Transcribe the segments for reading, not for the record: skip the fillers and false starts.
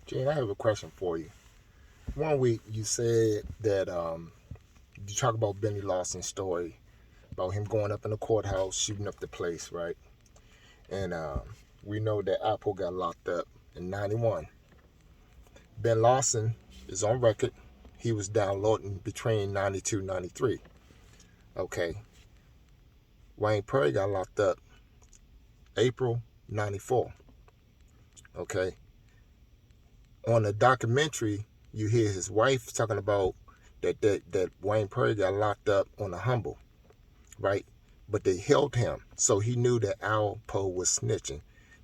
Gene, I have a question for you. One week you said that you talk about Benny Lawson's story about him going up in the courthouse, shooting up the place, right? And we know that Apple got locked up in '91. Ben Lawson is on record. He was downloading between '92 and '93. Okay. Wayne Perry got locked up April '94. Okay. On the documentary, you hear his wife talking about that Wayne Perry got locked up on a humble, right? But they held him, so he knew that Al Poe was snitching.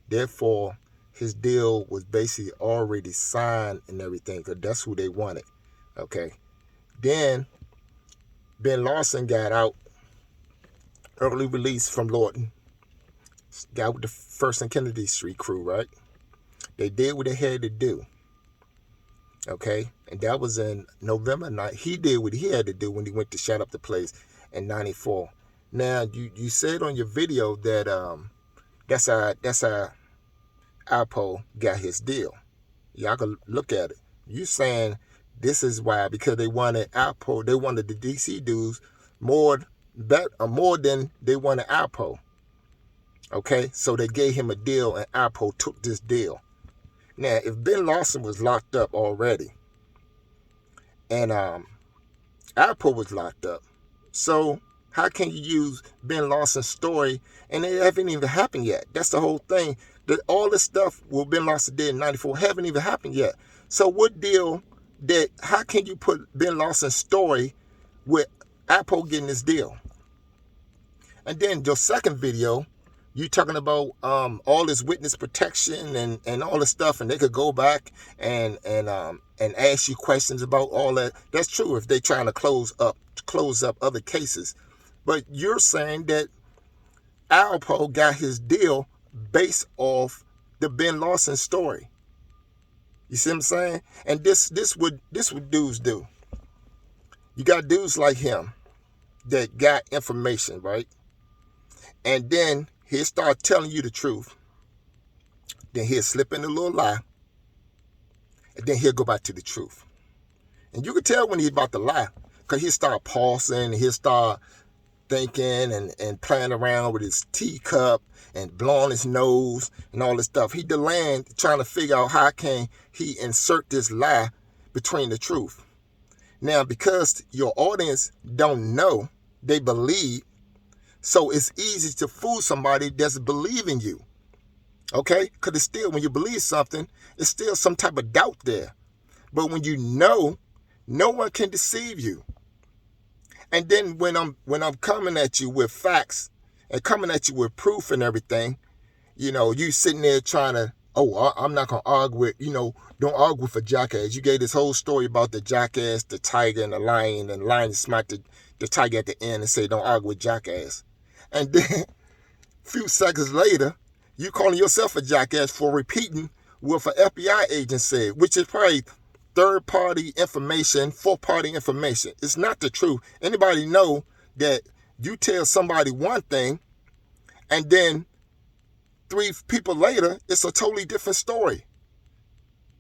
Therefore, his deal was basically already signed and everything, because that's who they wanted. Okay. Then Ben Lawson got out, early release from Lawton, got with the First and Kennedy Street crew, right? They did what they had to do. Okay, and that was in November night. He did what he had to do when he went to shut up the place in '94. Now you said on your video that that's how Alpo got his deal. Y'all can look at it. You saying this is why, because they wanted Alpo, they wanted the DC dudes more than they wanted Alpo. Okay, so they gave him a deal, and Alpo took this deal. Now, if Ben Lawson was locked up already, and Alpo was locked up, so how can you use Ben Lawson's story, and it haven't even happened yet? That's the whole thing. That all this stuff what Ben Lawson did in '94 haven't even happened yet. So what deal how can you put Ben Lawson's story with Alpo getting this deal? And then your second video, you talking about all this witness protection and all this stuff, and they could go back and ask you questions about all that. That's true if they're trying to close up other cases. But you're saying that Alpo got his deal based off the Ben Lawson story. You see what I'm saying? And this what dudes do. You got dudes like him that got information, right? And then he'll start telling you the truth. Then he'll slip in a little lie. And then he'll go back to the truth. And you can tell when he's about to lie, because he'll start pausing, and he'll start thinking and playing around with his teacup and blowing his nose and all this stuff. He delaying, trying to figure out how can he insert this lie between the truth. Now, because your audience don't know, they believe, so it's easy to fool somebody that's believing you. Okay? Because it's still, when you believe something, it's still some type of doubt there. But when you know, no one can deceive you. And then when I'm coming at you with facts and coming at you with proof and everything, you sitting there trying to, I'm not going to argue with, don't argue with a jackass. You gave this whole story about the jackass, the tiger, and the lion smacked the tiger at the end and said, don't argue with jackass. And then a few seconds later, you calling yourself a jackass for repeating what an FBI agent said, which is probably third-party information, fourth-party information. It's not the truth. Anybody know that you tell somebody one thing, and then 3 people later, it's a totally different story.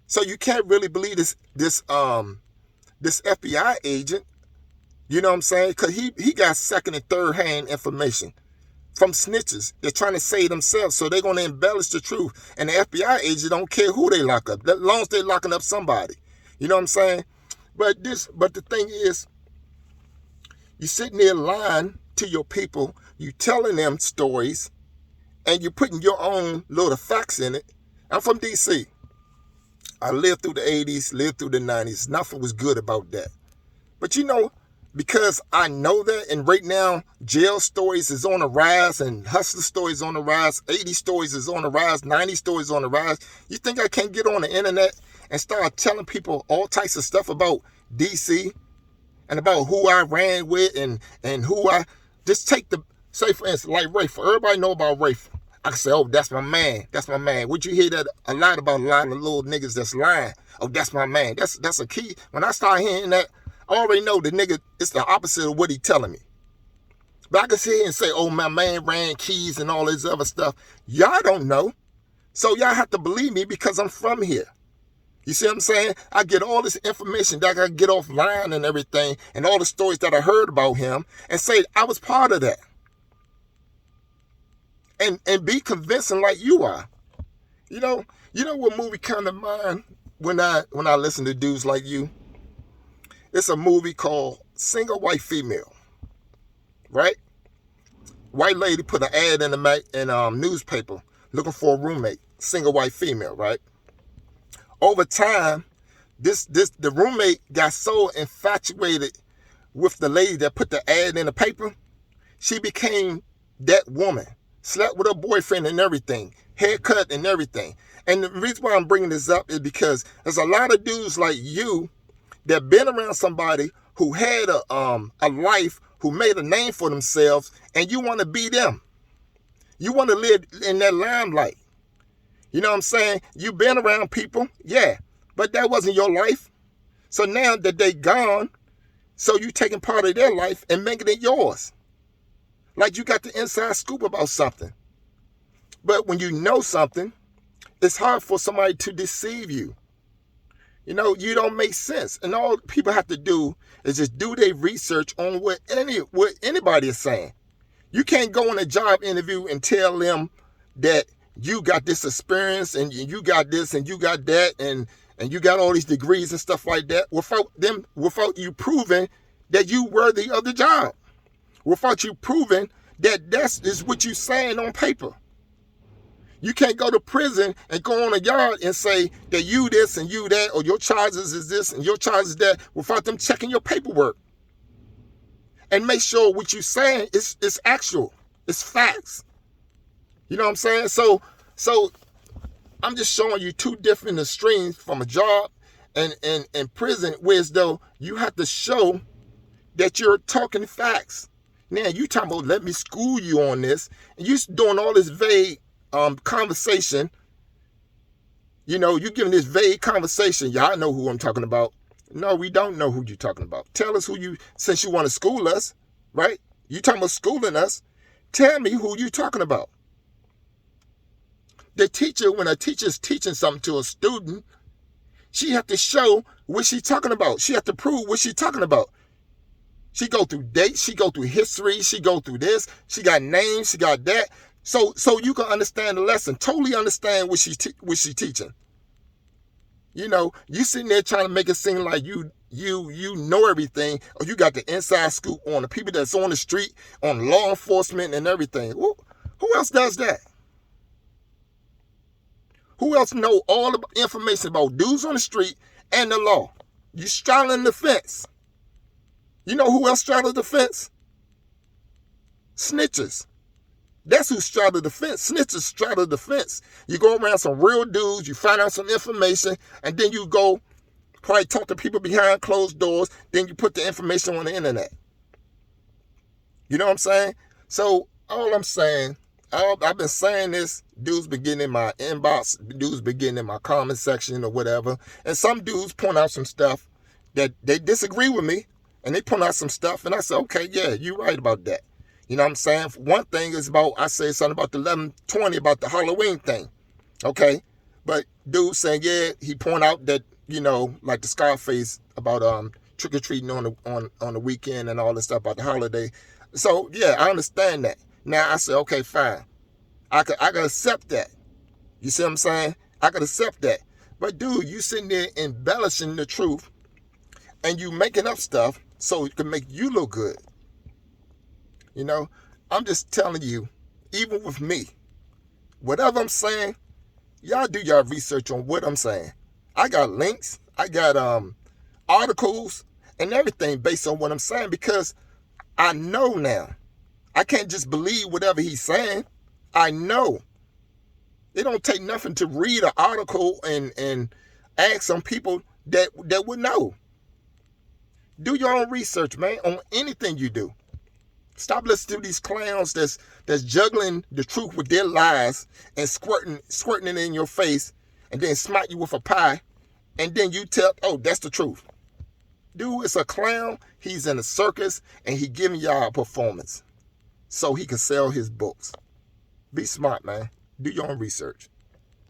So you can't really believe this FBI agent. You know what I'm saying? Because he got second and third hand information from snitches. They're trying to say themselves, so they're going to embellish the truth. And the FBI agent don't care who they lock up, as long as they're locking up somebody. You know what I'm saying? But the thing is, you sitting there lying to your people, you telling them stories, and you're putting your own little facts in it. I'm from DC. I lived through the 80s, lived through the 90s. Nothing was good about that. But because I know that, and right now, jail stories is on the rise, and hustler stories on the rise, 80 stories is on the rise, 90 stories on the rise. You think I can't get on the internet and start telling people all types of stuff about DC and about who I ran with and who I just take say for instance, like Rafe. Everybody know about Rafe. I can say, oh, that's my man. That's my man. Would you hear that a lot about a lot of little niggas that's lying? Oh, that's my man. That's a key. When I start hearing that, I already know the nigga, it's the opposite of what he telling me. But I can sit here and say, oh, my man ran keys and all this other stuff. Y'all don't know. So y'all have to believe me because I'm from here. You see what I'm saying? I get all this information that I get offline and everything, and all the stories that I heard about him, and say I was part of that. And be convincing like you are. You know what movie come to mind when I listen to dudes like you? It's a movie called Single White Female, right? White lady put an ad in the newspaper looking for a roommate, single white female, right? Over time, the roommate got so infatuated with the lady that put the ad in the paper, she became that woman. Slept with her boyfriend and everything, haircut and everything. And the reason why I'm bringing this up is because there's a lot of dudes like you that been around somebody who had a life, who made a name for themselves, and you want to be them. You want to live in that limelight. You know what I'm saying? You've been around people, yeah, but that wasn't your life. So now that they gone, so you taking part of their life and making it yours. Like you got the inside scoop about something. But when you know something, it's hard for somebody to deceive you. You know, you don't make sense. And all people have to do is just do their research on what anybody is saying. You can't go on a job interview and tell them that you got this experience and you got this and you got that and you got all these degrees and stuff like that without you proving that you worthy of the job. Without you proving that is what you're saying on paper. You can't go to prison and go on a yard and say that you this and you that, or your charges is this and your charges is that, without them checking your paperwork. And make sure what you're saying is actual. It's facts. You know what I'm saying? So I'm just showing you two different extremes from a job and prison, whereas though you have to show that you're talking facts. Now you talking about let me school you on this, and you doing all this vague conversation. You know, you giving this vague conversation. Y'all know who I'm talking about. No, we don't know who you're talking about. Tell us since you want to school us, right? You talking about schooling us. Tell me who you talking about. The teacher, when a teacher's teaching something to a student, she have to show what she's talking about. She have to prove what she's talking about. She go through dates, she go through history, she go through this, she got names, she got that. So you can understand the lesson, totally understand what she's teaching. You know, you sitting there trying to make it seem like you know everything, or you got the inside scoop on the people that's on the street, on law enforcement and everything. Who else does that? Who else know all the information about dudes on the street and the law? You straddling the fence. You know who else straddles the fence? Snitches. That's who straddle the fence. Snitches straddle the fence. You go around some real dudes, you find out some information, and then you go probably talk to people behind closed doors, then you put the information on the internet. You know what I'm saying? So all I'm saying, I've been saying this, dudes been getting in my inbox, dudes been getting in my comment section or whatever, and some dudes point out some stuff that they disagree with me, and they point out some stuff, and I say, okay, yeah, you're right about that. You know what I'm saying? One thing is I say something about the 11/20 about the Halloween thing, okay? But dude saying, yeah, he point out that, you know, like the Scarface about trick-or-treating on the weekend and all this stuff about the holiday. So, yeah, I understand that. Now, I say, okay, fine. I can accept that. You see what I'm saying? I can accept that. But, dude, you sitting there embellishing the truth, and you making up stuff so it can make you look good. You know, I'm just telling you, even with me, whatever I'm saying, y'all do y'all research on what I'm saying. I got links, I got articles and everything based on what I'm saying, because I know now. I can't just believe whatever he's saying. I know. It don't take nothing to read an article and ask some people that would know. Do your own research, man, on anything you do. Stop listening to these clowns that's juggling the truth with their lies and squirting it in your face and then smack you with a pie, and then you tell, oh, that's the truth. Dude, it's a clown. He's in a circus, and he giving y'all a performance so he can sell his books. Be smart, man. Do your own research.